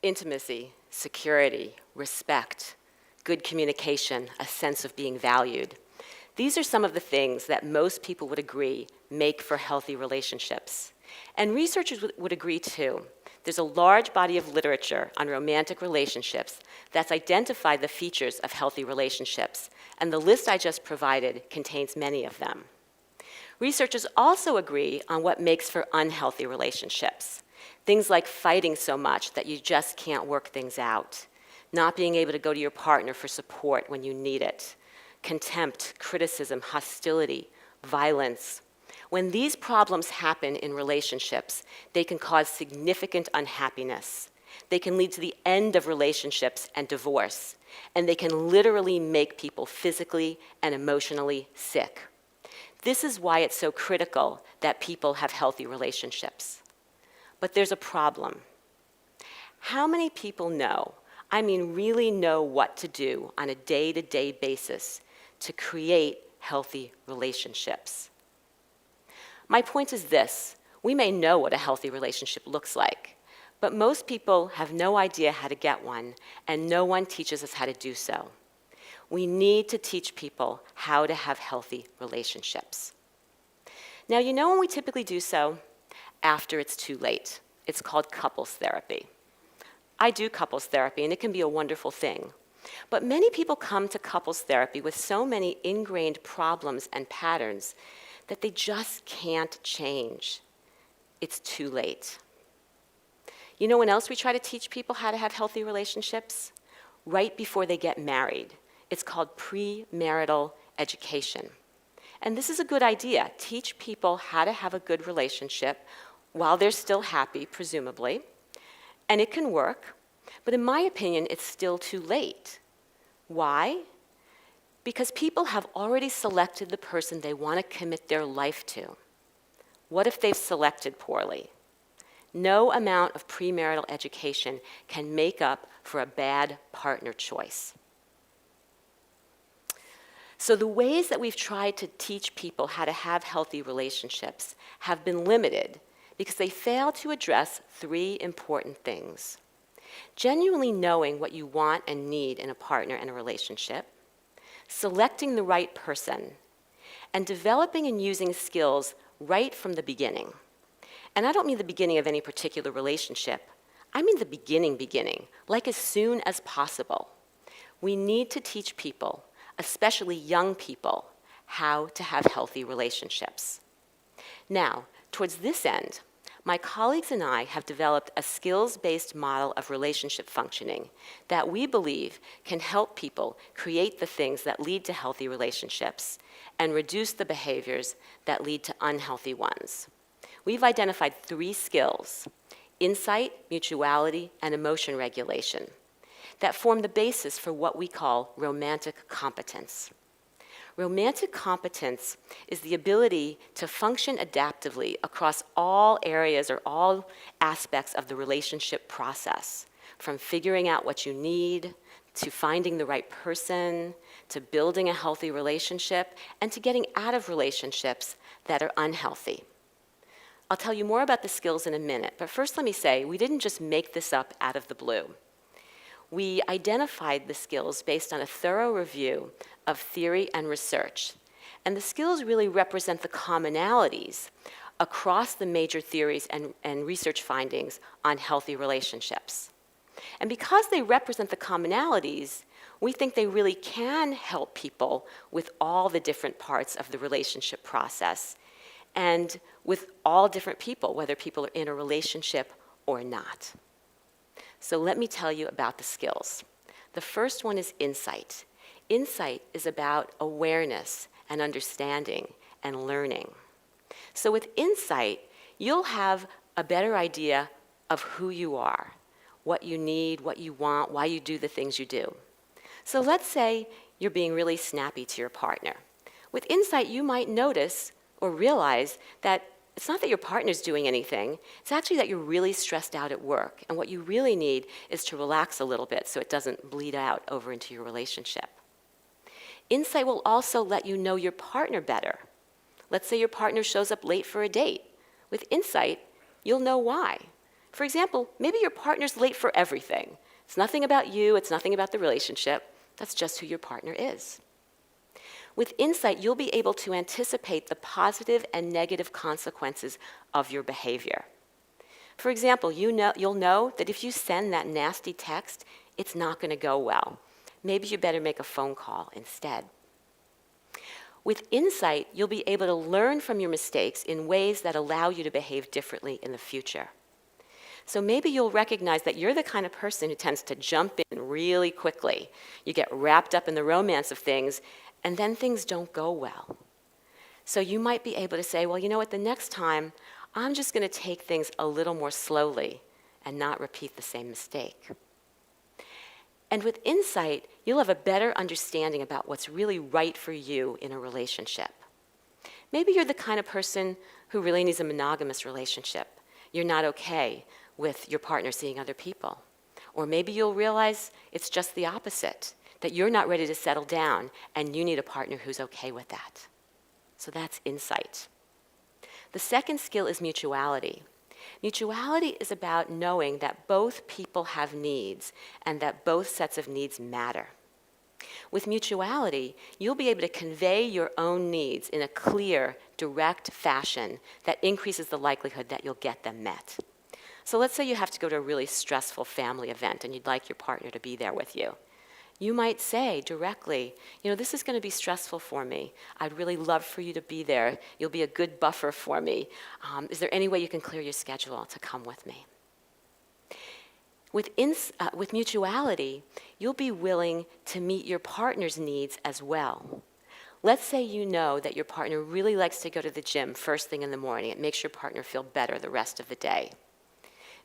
Intimacy, security, respect, good communication, a sense of being valued. These are some of the things that most people would agree make for healthy relationships. And researchers would agree too. There's a large body of literature on romantic relationships that's identified the features of healthy relationships, and the list I just provided contains many of them. Researchers also agree on what makes for unhealthy relationships. Things like fighting so much that you just can't work things out, not being able to go to your partner for support when you need it, contempt, criticism, hostility, violence. When these problems happen in relationships, they can cause significant unhappiness. They can lead to the end of relationships and divorce, and they can literally make people physically and emotionally sick. This is why it's so critical that people have healthy relationships. But there's a problem. How many people know, I mean really know what to do on a day-to-day basis to create healthy relationships? My point is this: we may know what a healthy relationship looks like, but most people have no idea how to get one, and no one teaches us how to do so. We need to teach people how to have healthy relationships. Now, you know when we typically do so? After it's too late. It's called couples therapy. I do couples therapy, and it can be a wonderful thing. But many people come to couples therapy with so many ingrained problems and patterns that they just can't change. It's too late. You know when else we try to teach people how to have healthy relationships? Right before they get married. It's called premarital education. And this is a good idea. Teach people how to have a good relationship while they're still happy, presumably. And it can work, but in my opinion, it's still too late. Why? Because people have already selected the person they want to commit their life to. What if they've selected poorly? No amount of premarital education can make up for a bad partner choice. So the ways that we've tried to teach people how to have healthy relationships have been limited because they fail to address three important things: genuinely knowing what you want and need in a partner and a relationship, selecting the right person, and developing and using skills right from the beginning. And I don't mean the beginning of any particular relationship. I mean the beginning, like as soon as possible. We need to teach people, especially young people, how to have healthy relationships. Now, towards this end, my colleagues and I have developed a skills-based model of relationship functioning that we believe can help people create the things that lead to healthy relationships and reduce the behaviors that lead to unhealthy ones. We've identified 3 skills: insight, mutuality, and emotion regulation, that form the basis for what we call romantic competence. Romantic competence is the ability to function adaptively across all areas or all aspects of the relationship process, from figuring out what you need, to finding the right person, to building a healthy relationship, and to getting out of relationships that are unhealthy. I'll tell you more about the skills in a minute, but first let me say, we didn't just make this up out of the blue. We identified the skills based on a thorough review of theory and research. And the skills really represent the commonalities across the major theories and research findings on healthy relationships. And because they represent the commonalities, we think they really can help people with all the different parts of the relationship process and with all different people, whether people are in a relationship or not. So let me tell you about the skills. The first one is insight. Insight is about awareness and understanding and learning. So with insight, you'll have a better idea of who you are, what you need, what you want, why you do the things you do. So let's say you're being really snappy to your partner. With insight, you might notice or realize that it's not that your partner's doing anything, it's actually that you're really stressed out at work, and what you really need is to relax a little bit so it doesn't bleed out over into your relationship. Insight will also let you know your partner better. Let's say your partner shows up late for a date. With insight, you'll know why. For example, maybe your partner's late for everything. It's nothing about you, it's nothing about the relationship. That's just who your partner is. With insight, you'll be able to anticipate the positive and negative consequences of your behavior. For example, you'll know that if you send that nasty text, it's not going to go well. Maybe you better make a phone call instead. With insight, you'll be able to learn from your mistakes in ways that allow you to behave differently in the future. So maybe you'll recognize that you're the kind of person who tends to jump in really quickly. You get wrapped up in the romance of things, and then things don't go well. So you might be able to say, well, you know what, the next time, I'm just going to take things a little more slowly and not repeat the same mistake. And with insight, you'll have a better understanding about what's really right for you in a relationship. Maybe you're the kind of person who really needs a monogamous relationship. You're not okay with your partner seeing other people. Or maybe you'll realize it's just the opposite, that you're not ready to settle down and you need a partner who's okay with that. So that's insight. The second skill is mutuality. Mutuality is about knowing that both people have needs and that both sets of needs matter. With mutuality, you'll be able to convey your own needs in a clear, direct fashion that increases the likelihood that you'll get them met. So let's say you have to go to a really stressful family event and you'd like your partner to be there with you. You might say directly, you know, this is going to be stressful for me. I'd really love for you to be there. You'll be a good buffer for me. Is there any way you can clear your schedule to come with me? With mutuality, you'll be willing to meet your partner's needs as well. Let's say you know that your partner really likes to go to the gym first thing in the morning. It makes your partner feel better the rest of the day.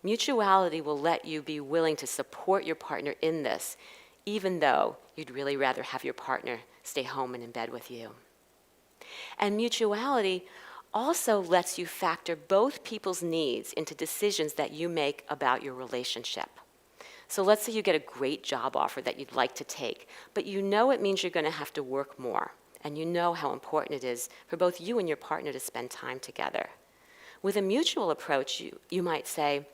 Mutuality will let you be willing to support your partner in this, even though you'd really rather have your partner stay home and in bed with you. And mutuality also lets you factor both people's needs into decisions that you make about your relationship. So let's say you get a great job offer that you'd like to take, but you know it means you're going to have to work more, and you know how important it is for both you and your partner to spend time together. With a mutual approach, you might say,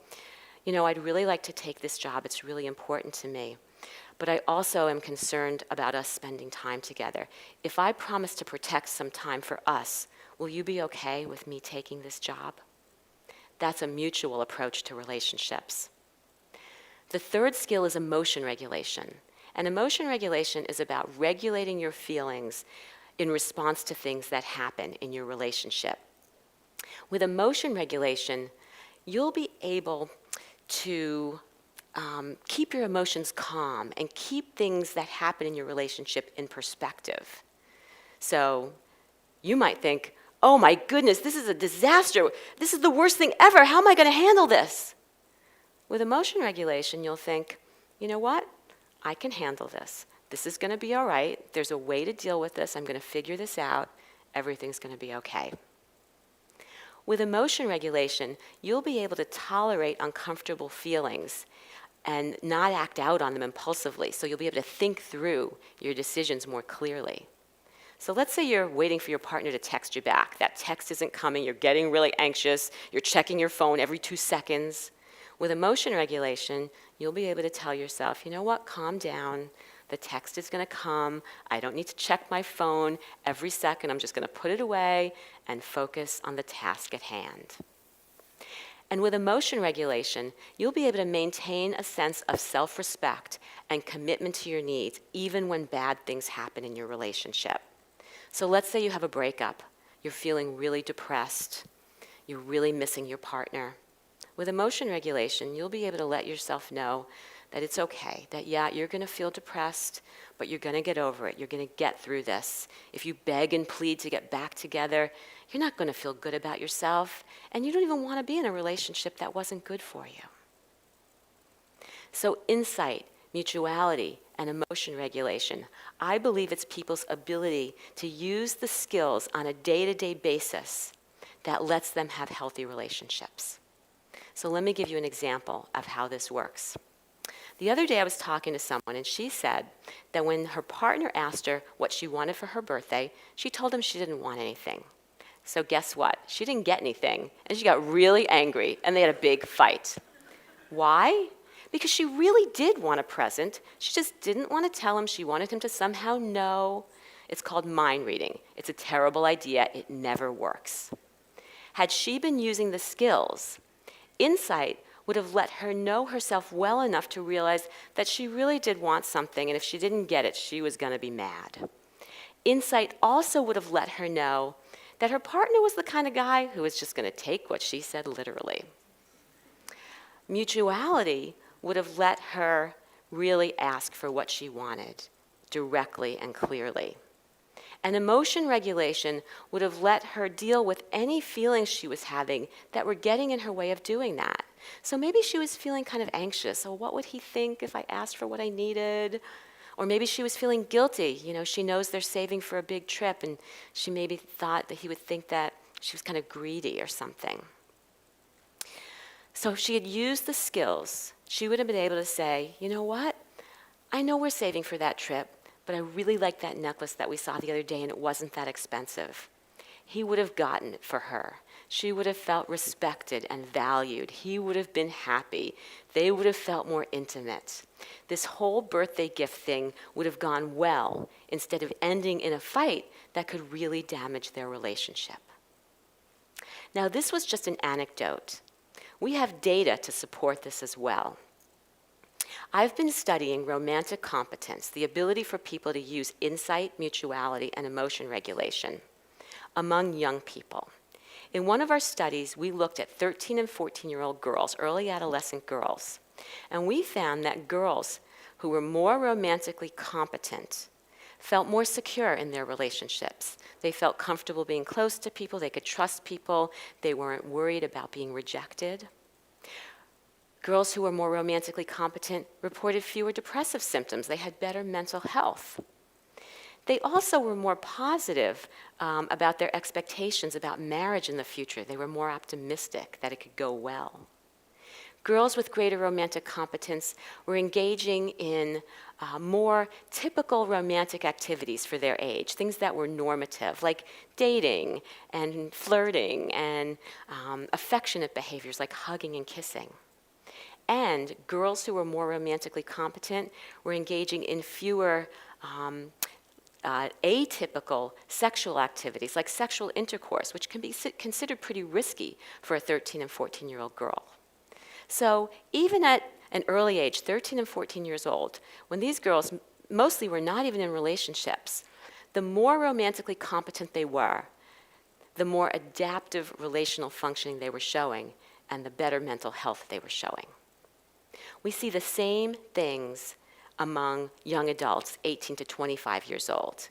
you know, I'd really like to take this job. It's really important to me. But I also am concerned about us spending time together. If I promise to protect some time for us, will you be okay with me taking this job? That's a mutual approach to relationships. The third skill is emotion regulation. And emotion regulation is about regulating your feelings in response to things that happen in your relationship. With emotion regulation, you'll be able to keep your emotions calm and keep things that happen in your relationship in perspective. So you might think, oh my goodness, this is a disaster. This is the worst thing ever. How am I going to handle this? With emotion regulation, you'll think, you know what? I can handle this. This is going to be all right. There's a way to deal with this. I'm going to figure this out. Everything's going to be okay. With emotion regulation, you'll be able to tolerate uncomfortable feelings and not act out on them impulsively. So you'll be able to think through your decisions more clearly. So let's say you're waiting for your partner to text you back. That text isn't coming. You're getting really anxious. You're checking your phone every 2 seconds. With emotion regulation, you'll be able to tell yourself, you know what, calm down. The text is going to come. I don't need to check my phone every second. I'm just going to put it away and focus on the task at hand. And with emotion regulation, you'll be able to maintain a sense of self-respect and commitment to your needs, even when bad things happen in your relationship. So let's say you have a breakup. You're feeling really depressed. You're really missing your partner. With emotion regulation, you'll be able to let yourself know that it's okay, that yeah, you're going to feel depressed, but you're going to get over it. You're going to get through this. If you beg and plead to get back together, you're not going to feel good about yourself, and you don't even want to be in a relationship that wasn't good for you. So insight, mutuality, and emotion regulation, I believe it's people's ability to use the skills on a day-to-day basis that lets them have healthy relationships. So let me give you an example of how this works. The other day I was talking to someone and she said that when her partner asked her what she wanted for her birthday, she told him she didn't want anything. So guess what? She didn't get anything and she got really angry and they had a big fight. Why? Because she really did want a present. She just didn't want to tell him. She wanted him to somehow know. It's called mind reading. It's a terrible idea. It never works. Had she been using the skills, insight would have let her know herself well enough to realize that she really did want something, and if she didn't get it, she was going to be mad. Insight also would have let her know that her partner was the kind of guy who was just going to take what she said literally. Mutuality would have let her really ask for what she wanted directly and clearly. And emotion regulation would have let her deal with any feelings she was having that were getting in her way of doing that. So maybe she was feeling kind of anxious. Oh, what would he think if I asked for what I needed? Or maybe she was feeling guilty. You know, she knows they're saving for a big trip, and she maybe thought that he would think that she was kind of greedy or something. So if she had used the skills, she would have been able to say, you know what? I know we're saving for that trip, but I really liked that necklace that we saw the other day and it wasn't that expensive. He would have gotten it for her. She would have felt respected and valued. He would have been happy. They would have felt more intimate. This whole birthday gift thing would have gone well instead of ending in a fight that could really damage their relationship. Now, this was just an anecdote. We have data to support this as well. I've been studying romantic competence, the ability for people to use insight, mutuality, and emotion regulation among young people. In one of our studies, we looked at 13 and 14-year-old girls, early adolescent girls, and we found that girls who were more romantically competent felt more secure in their relationships. They felt comfortable being close to people, they could trust people, they weren't worried about being rejected. Girls who were more romantically competent reported fewer depressive symptoms. They had better mental health. They also were more positive about their expectations about marriage in the future. They were more optimistic that it could go well. Girls with greater romantic competence were engaging in more typical romantic activities for their age, things that were normative, like dating and flirting and affectionate behaviors like hugging and kissing. And girls who were more romantically competent were engaging in fewer atypical sexual activities like sexual intercourse, which can be considered pretty risky for a 13 and 14-year-old girl. So even at an early age, 13 and 14 years old, when these girls mostly were not even in relationships, the more romantically competent they were, the more adaptive relational functioning they were showing, and the better mental health they were showing. We see the same things among young adults, 18 to 25 years old.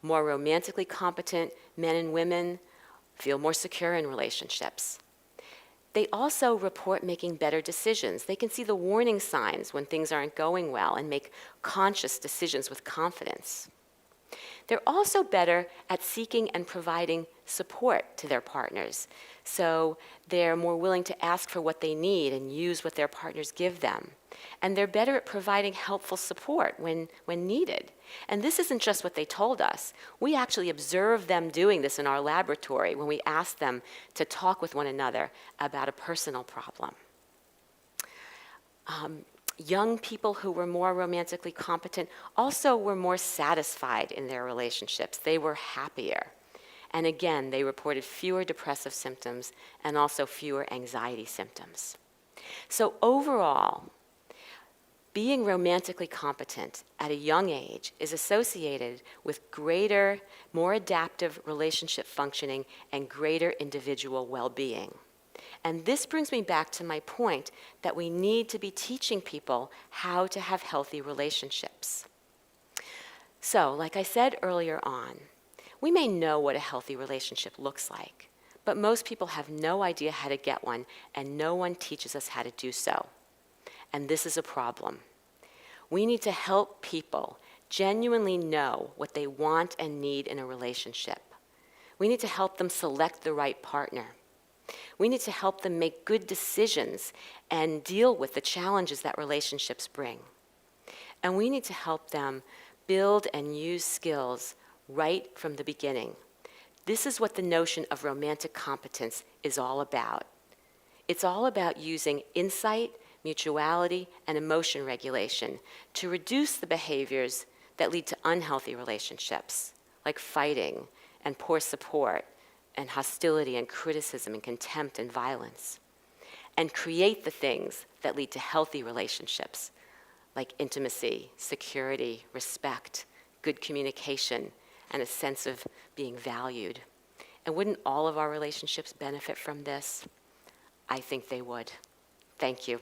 More romantically competent men and women feel more secure in relationships. They also report making better decisions. They can see the warning signs when things aren't going well and make conscious decisions with confidence. They're also better at seeking and providing support to their partners. So they're more willing to ask for what they need and use what their partners give them. And they're better at providing helpful support when needed. And this isn't just what they told us. We actually observed them doing this in our laboratory when we asked them to talk with one another about a personal problem. Young people who were more romantically competent also were more satisfied in their relationships. They were happier. And again, they reported fewer depressive symptoms and also fewer anxiety symptoms. So overall, being romantically competent at a young age is associated with greater, more adaptive relationship functioning and greater individual well-being. And this brings me back to my point that we need to be teaching people how to have healthy relationships. So, like I said earlier on, we may know what a healthy relationship looks like, but most people have no idea how to get one, and no one teaches us how to do so. And this is a problem. We need to help people genuinely know what they want and need in a relationship. We need to help them select the right partner. We need to help them make good decisions and deal with the challenges that relationships bring. And we need to help them build and use skills right from the beginning. This is what the notion of romantic competence is all about. It's all about using insight, mutuality, and emotion regulation to reduce the behaviors that lead to unhealthy relationships, like fighting and poor support and hostility and criticism and contempt and violence, and create the things that lead to healthy relationships, like intimacy, security, respect, good communication, and a sense of being valued. And wouldn't all of our relationships benefit from this? I think they would. Thank you.